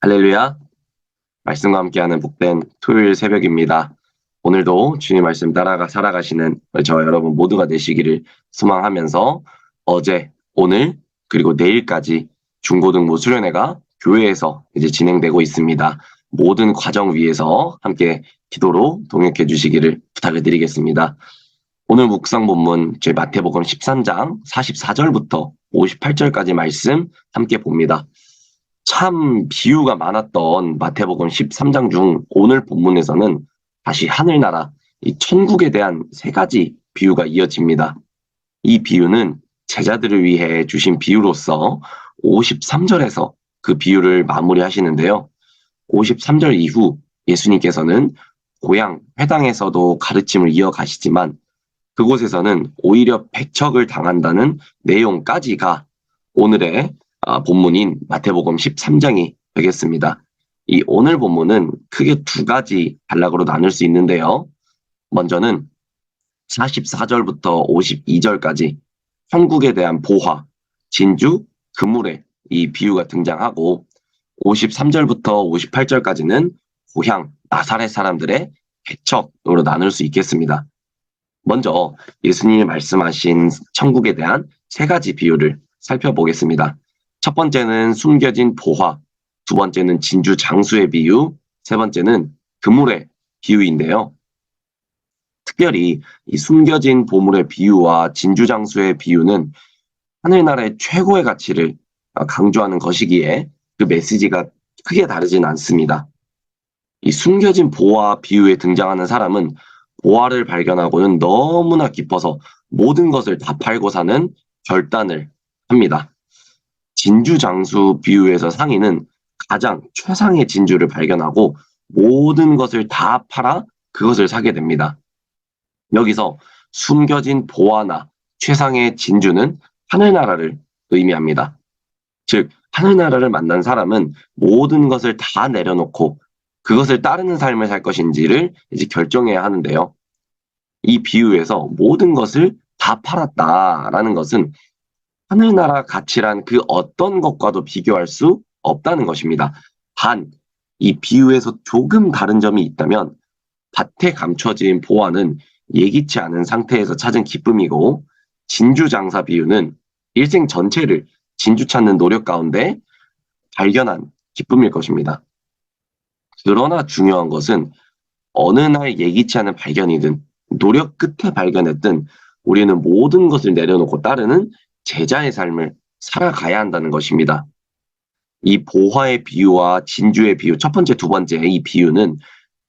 할렐루야. 말씀과 함께하는 복된 토요일 새벽입니다. 오늘도 주님 말씀 따라가 살아가시는 저와 여러분 모두가 되시기를 소망하면서 어제, 오늘, 그리고 내일까지 중고등부 수련회가 교회에서 이제 진행되고 있습니다. 모든 과정 위에서 함께 기도로 동역해 주시기를 부탁을 드리겠습니다. 오늘 묵상 본문 저희 마태복음 13장 44절부터 58절까지 말씀 함께 봅니다. 참 비유가 많았던 마태복음 13장 중 오늘 본문에서는 다시 하늘나라, 이 천국에 대한 세 가지 비유가 이어집니다. 이 비유는 제자들을 위해 주신 비유로서 53절에서 그 비유를 마무리하시는데요. 53절 이후 예수님께서는 고향 회당에서도 가르침을 이어가시지만 그곳에서는 오히려 배척을 당한다는 내용까지가 오늘의 본문인 마태복음 13장이 되겠습니다. 이 오늘 본문은 크게 두 가지 단락으로 나눌 수 있는데요. 먼저는 44절부터 52절까지 천국에 대한 보화, 진주, 그물의 이 비유가 등장하고 53절부터 58절까지는 고향 나사렛 사람들의 배척으로 나눌 수 있겠습니다. 먼저 예수님이 말씀하신 천국에 대한 세 가지 비유를 살펴보겠습니다. 첫 번째는 숨겨진 보화, 두 번째는 진주 장수의 비유, 세 번째는 그물의 비유인데요. 특별히 이 숨겨진 보물의 비유와 진주 장수의 비유는 하늘나라의 최고의 가치를 강조하는 것이기에 그 메시지가 크게 다르진 않습니다. 이 숨겨진 보화 비유에 등장하는 사람은 보화를 발견하고는 너무나 깊어서 모든 것을 다 팔고 사는 결단을 합니다. 진주 장수 비유에서 상인은 가장 최상의 진주를 발견하고 모든 것을 다 팔아 그것을 사게 됩니다. 여기서 숨겨진 보화나 최상의 진주는 하늘나라를 의미합니다. 즉 하늘나라를 만난 사람은 모든 것을 다 내려놓고 그것을 따르는 삶을 살 것인지를 이제 결정해야 하는데요. 이 비유에서 모든 것을 다 팔았다라는 것은 하늘나라 가치란 그 어떤 것과도 비교할 수 없다는 것입니다. 단, 이 비유에서 조금 다른 점이 있다면 밭에 감춰진 보화는 예기치 않은 상태에서 찾은 기쁨이고 진주 장사 비유는 일생 전체를 진주 찾는 노력 가운데 발견한 기쁨일 것입니다. 그러나 중요한 것은 어느 날 예기치 않은 발견이든 노력 끝에 발견했든 우리는 모든 것을 내려놓고 따르는 제자의 삶을 살아가야 한다는 것입니다. 이 보화의 비유와 진주의 비유, 첫 번째, 두 번째 이 비유는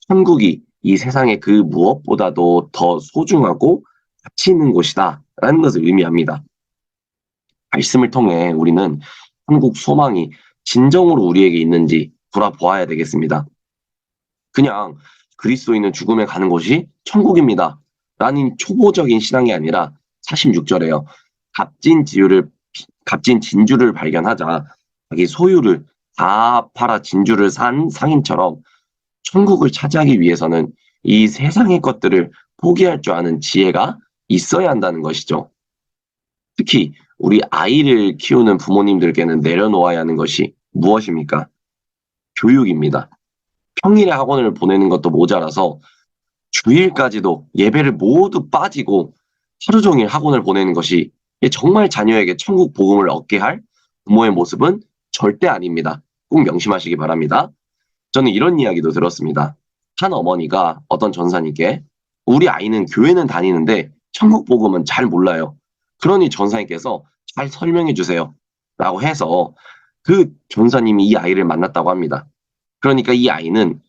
천국이 이 세상의 그 무엇보다도 더 소중하고 가치 있는 곳이다 라는 것을 의미합니다. 말씀을 통해 우리는 천국 소망이 진정으로 우리에게 있는지 돌아보아야 되겠습니다. 그냥 그리스도인은 죽음에 가는 곳이 천국입니다 라는 초보적인 신앙이 아니라 46절에요. 값진 진주를 발견하자 자기 소유를 다 팔아 진주를 산 상인처럼 천국을 차지하기 위해서는 이 세상의 것들을 포기할 줄 아는 지혜가 있어야 한다는 것이죠. 특히 우리 아이를 키우는 부모님들께는 내려놓아야 하는 것이 무엇입니까? 교육입니다. 평일에 학원을 보내는 것도 모자라서 주일까지도 예배를 모두 빠지고 하루 종일 학원을 보내는 것이 정말 자녀에게 천국 복음을 얻게 할 부모의 모습은 절대 아닙니다. 꼭 명심하시기 바랍니다. 저는 이런 이야기도 들었습니다. 한 어머니가 어떤 전사님께 우리 아이는 교회는 다니는데 천국 복음은 잘 몰라요. 그러니 전사님께서 잘 설명해 주세요. 라고 해서 그 전사님이 이 아이를 만났다고 합니다. 그러니까 이 아이는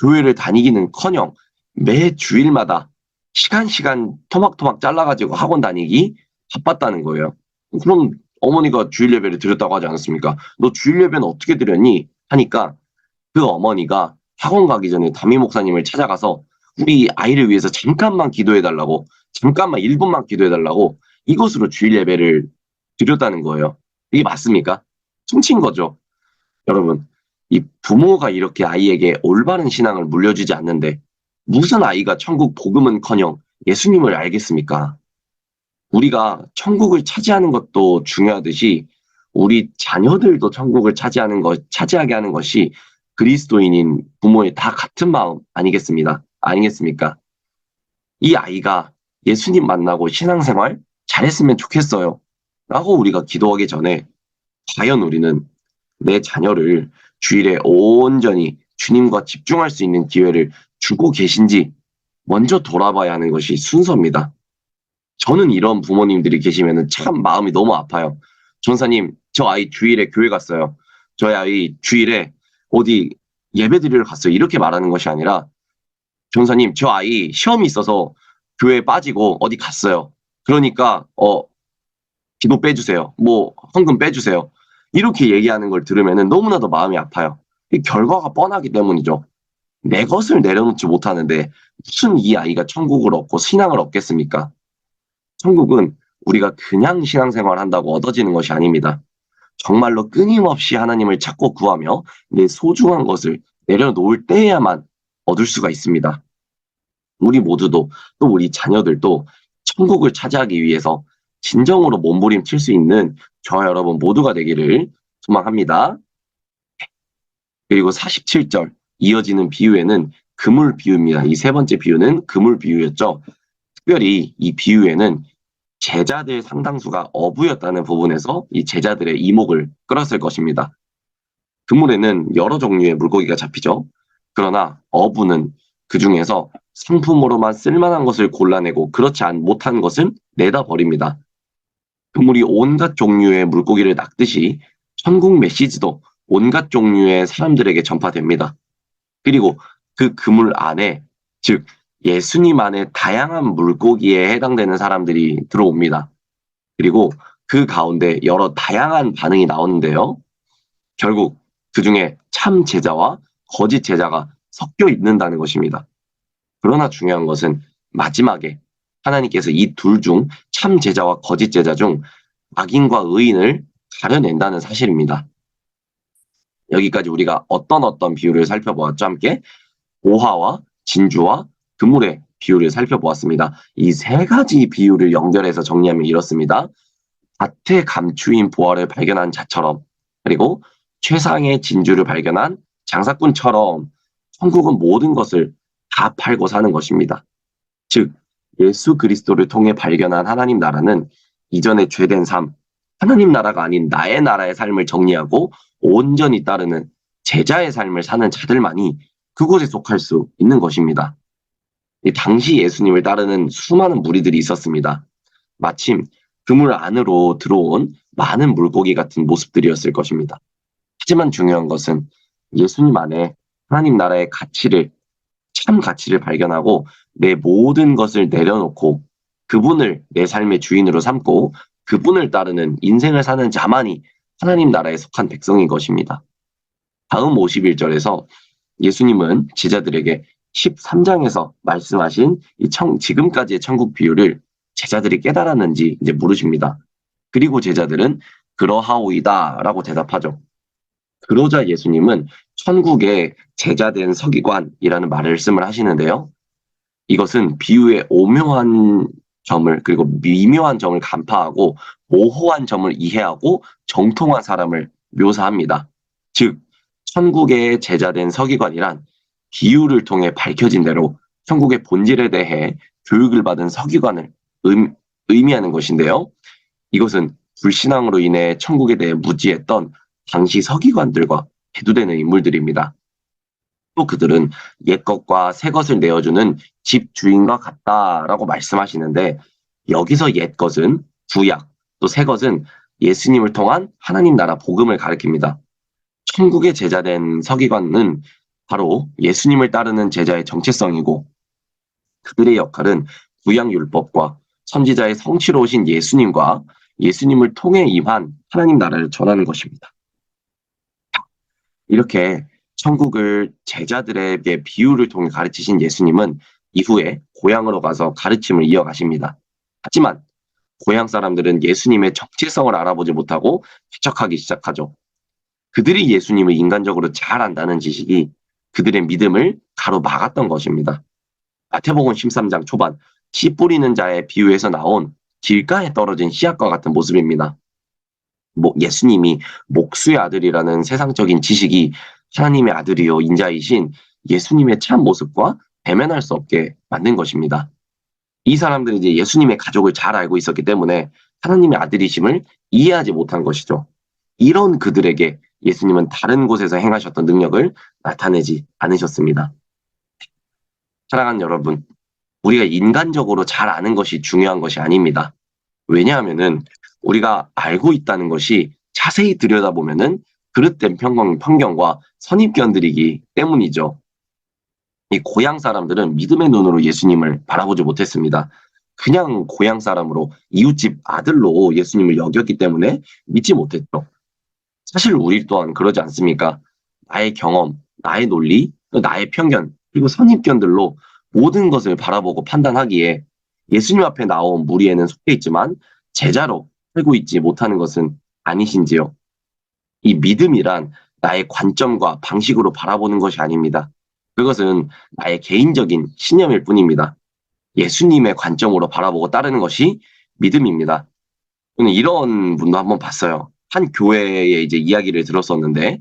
교회를 다니기는커녕 매 주일마다 시간 토막토막 잘라가지고 학원 다니기 바빴다는 거예요. 그럼 어머니가 주일 예배를 드렸다고 하지 않았습니까? 너 주일 예배는 어떻게 드렸니? 하니까 그 어머니가 학원 가기 전에 담임 목사님을 찾아가서 우리 아이를 위해서 잠깐만 기도해달라고, 잠깐만 1분만 기도해달라고 이것으로 주일 예배를 드렸다는 거예요. 이게 맞습니까? 훔친 거죠. 여러분, 이 부모가 이렇게 아이에게 올바른 신앙을 물려주지 않는데 무슨 아이가 천국 복음은커녕 예수님을 알겠습니까? 우리가 천국을 차지하는 것도 중요하듯이 우리 자녀들도 천국을 차지하게 하는 것이 그리스도인인 부모의 다 같은 마음 아니겠습니까? 이 아이가 예수님 만나고 신앙생활 잘했으면 좋겠어요. 라고 우리가 기도하기 전에 과연 우리는 내 자녀를 주일에 온전히 주님과 집중할 수 있는 기회를 주고 계신지 먼저 돌아봐야 하는 것이 순서입니다. 저는 이런 부모님들이 계시면 참 마음이 너무 아파요. 전사님, 저 아이 주일에 교회 갔어요. 저희 아이 주일에 어디 예배 드리러 갔어요. 이렇게 말하는 것이 아니라, 전사님, 저 아이 시험이 있어서 교회 빠지고 어디 갔어요. 그러니까, 기도 빼주세요. 뭐, 헌금 빼주세요. 이렇게 얘기하는 걸 들으면 너무나도 마음이 아파요. 이 결과가 뻔하기 때문이죠. 내 것을 내려놓지 못하는데 무슨 이 아이가 천국을 얻고 신앙을 얻겠습니까? 천국은 우리가 그냥 신앙생활 한다고 얻어지는 것이 아닙니다. 정말로 끊임없이 하나님을 찾고 구하며 내 소중한 것을 내려놓을 때에야만 얻을 수가 있습니다. 우리 모두도 또 우리 자녀들도 천국을 차지하기 위해서 진정으로 몸부림칠 수 있는 저와 여러분 모두가 되기를 소망합니다. 그리고 47절 이어지는 비유에는 그물 비유입니다. 이 세 번째 비유는 그물 비유였죠. 특별히 이 비유에는 제자들 상당수가 어부였다는 부분에서 이 제자들의 이목을 끌었을 것입니다. 그물에는 여러 종류의 물고기가 잡히죠. 그러나 어부는 그 중에서 상품으로만 쓸만한 것을 골라내고 그렇지 못한 것은 내다 버립니다. 그물이 온갖 종류의 물고기를 낚듯이 천국 메시지도 온갖 종류의 사람들에게 전파됩니다. 그리고 그 그물 안에, 즉 예수님 안에 다양한 물고기에 해당되는 사람들이 들어옵니다. 그리고 그 가운데 여러 다양한 반응이 나오는데요. 결국 그 중에 참 제자와 거짓 제자가 섞여 있는다는 것입니다. 그러나 중요한 것은 마지막에 하나님께서 이 둘 중 참 제자와 거짓 제자 중 악인과 의인을 가려낸다는 사실입니다. 여기까지 우리가 어떤 비유를 살펴보았죠? 함께 오화와 진주와 그물의 비유를 살펴보았습니다. 이 세 가지 비유를 연결해서 정리하면 이렇습니다. 밭에 감추인 보화를 발견한 자처럼, 그리고 최상의 진주를 발견한 장사꾼처럼 천국은 모든 것을 다 팔고 사는 것입니다. 즉 예수 그리스도를 통해 발견한 하나님 나라는 이전의 죄된 삶, 하나님 나라가 아닌 나의 나라의 삶을 정리하고 온전히 따르는 제자의 삶을 사는 자들만이 그곳에 속할 수 있는 것입니다. 당시 예수님을 따르는 수많은 무리들이 있었습니다. 마침 그물 안으로 들어온 많은 물고기 같은 모습들이었을 것입니다. 하지만 중요한 것은 예수님 안에 하나님 나라의 가치를, 참 가치를 발견하고 내 모든 것을 내려놓고 그분을 내 삶의 주인으로 삼고 그분을 따르는 인생을 사는 자만이 하나님 나라에 속한 백성인 것입니다. 다음 51절에서 예수님은 제자들에게 13장에서 말씀하신 지금까지의 천국 비유를 제자들이 깨달았는지 이제 물으십니다. 그리고 제자들은 그러하오이다 라고 대답하죠. 그러자 예수님은 천국의 제자된 서기관이라는 말씀을 하시는데요. 이것은 비유의 오묘한 점을, 그리고 미묘한 점을 간파하고 모호한 점을 이해하고 정통한 사람을 묘사합니다. 즉 천국의 제자된 서기관이란 비유를 통해 밝혀진 대로 천국의 본질에 대해 교육을 받은 서기관을 의미하는 것인데요. 이것은 불신앙으로 인해 천국에 대해 무지했던 당시 서기관들과 대두되는 인물들입니다. 또 그들은 옛것과 새것을 내어주는 집주인과 같다라고 말씀하시는데, 여기서 옛것은 구약, 또 새것은 예수님을 통한 하나님 나라 복음을 가리킵니다. 천국의 제자된 서기관은 바로 예수님을 따르는 제자의 정체성이고, 그들의 역할은 구약 율법과 선지자의 성취로우신 예수님과 예수님을 통해 임한 하나님 나라를 전하는 것입니다. 이렇게 천국을 제자들에게 비유를 통해 가르치신 예수님은 이후에 고향으로 가서 가르침을 이어가십니다. 하지만 고향 사람들은 예수님의 정체성을 알아보지 못하고 추측하기 시작하죠. 그들이 예수님을 인간적으로 잘 안다는 지식이 그들의 믿음을 가로막았던 것입니다. 마태복음 13장 초반 씨 뿌리는 자의 비유에서 나온 길가에 떨어진 씨앗과 같은 모습입니다. 예수님이 목수의 아들이라는 세상적인 지식이 하나님의 아들이요 인자이신 예수님의 참 모습과 대면할 수 없게 만든 것입니다. 이 사람들은 이제 예수님의 가족을 잘 알고 있었기 때문에 하나님의 아들이심을 이해하지 못한 것이죠. 이런 그들에게 예수님은 다른 곳에서 행하셨던 능력을 나타내지 않으셨습니다. 사랑하는 여러분, 우리가 인간적으로 잘 아는 것이 중요한 것이 아닙니다. 왜냐하면은 우리가 알고 있다는 것이 자세히 들여다보면은 그릇된 편견과 선입견들이기 때문이죠. 이 고향 사람들은 믿음의 눈으로 예수님을 바라보지 못했습니다. 그냥 고향 사람으로 이웃집 아들로 예수님을 여겼기 때문에 믿지 못했죠. 사실 우리 또한 그러지 않습니까? 나의 경험, 나의 논리, 나의 편견, 그리고 선입견들로 모든 것을 바라보고 판단하기에 예수님 앞에 나온 무리에는 속해 있지만 제자로 살고 있지 못하는 것은 아니신지요? 이 믿음이란 나의 관점과 방식으로 바라보는 것이 아닙니다. 그것은 나의 개인적인 신념일 뿐입니다. 예수님의 관점으로 바라보고 따르는 것이 믿음입니다. 저는 이런 분도 한번 봤어요. 한 교회의 이제 이야기를 들었었는데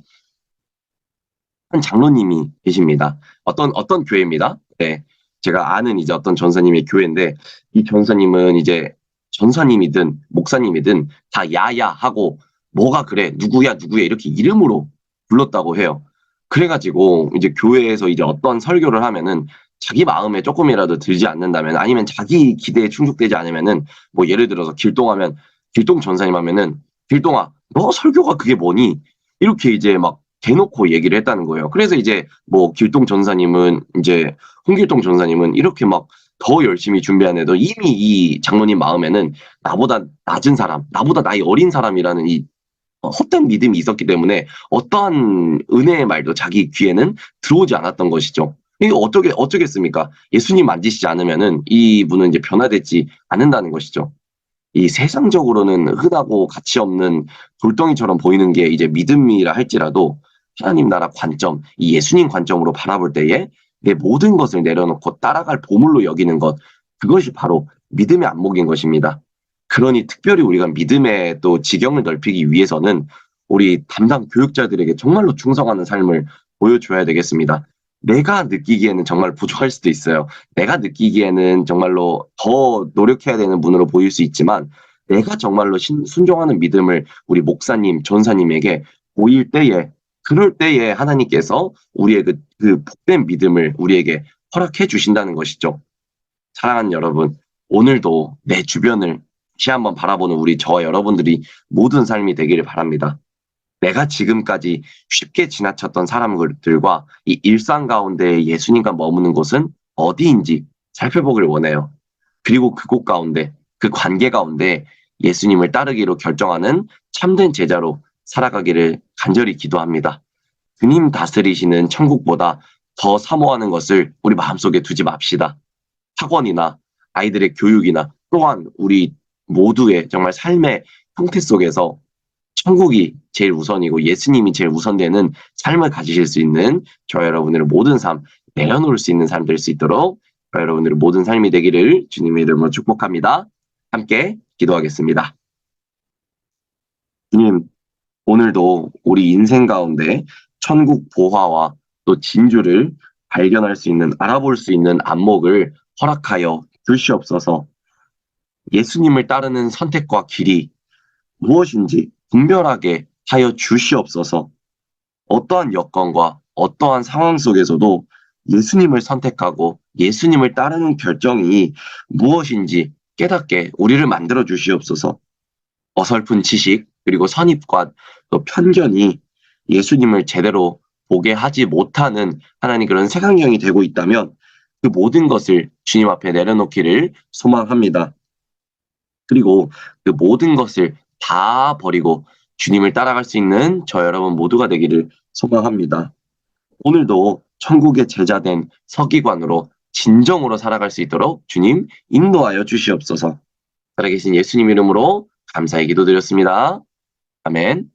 한 장로님이 계십니다. 어떤 교회입니다. 네. 제가 아는 이제 어떤 전사님의 교회인데 이 전사님은 이제 전사님이든 목사님이든 다 야야 하고 뭐가 그래 누구야 누구야 이렇게 이름으로 불렀다고 해요. 그래가지고 이제 교회에서 이제 어떤 설교를 하면은 자기 마음에 조금이라도 들지 않는다면 아니면 자기 기대에 충족되지 않으면은 뭐 예를 들어서 길동하면 길동 전사님 하면은 길동아 너 설교가 그게 뭐니? 이렇게 이제 막 대놓고 얘기를 했다는 거예요. 그래서 이제 뭐 길동 전사님은 이제 홍길동 전사님은 이렇게 막 더 열심히 준비한 애도 이미 이 장로님 마음에는 나보다 낮은 사람, 나보다 나이 어린 사람이라는 이 헛된 믿음이 있었기 때문에 어떠한 은혜의 말도 자기 귀에는 들어오지 않았던 것이죠. 이게 어쩌겠습니까? 예수님 만지시지 않으면은 이분은 이제 변화되지 않는다는 것이죠. 이 세상적으로는 흔하고 가치 없는 돌덩이처럼 보이는 게 이제 믿음이라 할지라도 하나님 나라 관점, 이 예수님 관점으로 바라볼 때에 내 모든 것을 내려놓고 따라갈 보물로 여기는 것, 그것이 바로 믿음의 안목인 것입니다. 그러니 특별히 우리가 믿음의 또 지경을 넓히기 위해서는 우리 담당 교육자들에게 정말로 충성하는 삶을 보여줘야 되겠습니다. 내가 느끼기에는 정말 부족할 수도 있어요. 내가 느끼기에는 정말로 더 노력해야 되는 분으로 보일 수 있지만 내가 정말로 순종하는 믿음을 우리 목사님, 전사님에게 보일 때에 그럴 때에 하나님께서 우리의 그 복된 믿음을 우리에게 허락해 주신다는 것이죠. 사랑하는 여러분, 오늘도 내 주변을 다시 한번 바라보는 우리 저와 여러분들이 모든 삶이 되기를 바랍니다. 내가 지금까지 쉽게 지나쳤던 사람들과 이 일상 가운데 예수님과 머무는 곳은 어디인지 살펴보길 원해요. 그리고 그곳 가운데, 그 관계 가운데 예수님을 따르기로 결정하는 참된 제자로 살아가기를 간절히 기도합니다. 주님 다스리시는 천국보다 더 사모하는 것을 우리 마음속에 두지 맙시다. 학원이나 아이들의 교육이나 또한 우리 모두의 정말 삶의 형태 속에서 천국이 제일 우선이고 예수님이 제일 우선되는 삶을 가지실 수 있는 저 여러분들의 모든 삶 내려놓을 수 있는 삶 될 수 있도록 저 여러분들의 모든 삶이 되기를 주님의 이름으로 축복합니다. 함께 기도하겠습니다. 주님, 오늘도 우리 인생 가운데 천국 보화와 또 진주를 발견할 수 있는, 알아볼 수 있는 안목을 허락하여 주시옵소서. 예수님을 따르는 선택과 길이 무엇인지 분별하게 하여 주시옵소서. 어떠한 여건과 어떠한 상황 속에서도 예수님을 선택하고 예수님을 따르는 결정이 무엇인지 깨닫게 우리를 만들어 주시옵소서. 어설픈 지식 그리고 선입관 또 편견이 예수님을 제대로 보게 하지 못하는 하나님 그런 색안경이 되고 있다면 그 모든 것을 주님 앞에 내려놓기를 소망합니다. 그리고 그 모든 것을 다 버리고 주님을 따라갈 수 있는 저 여러분 모두가 되기를 소망합니다. 오늘도 천국의 제자된 서기관으로 진정으로 살아갈 수 있도록 주님 인도하여 주시옵소서. 살아계신 예수님 이름으로 감사의 기도드렸습니다. 아멘.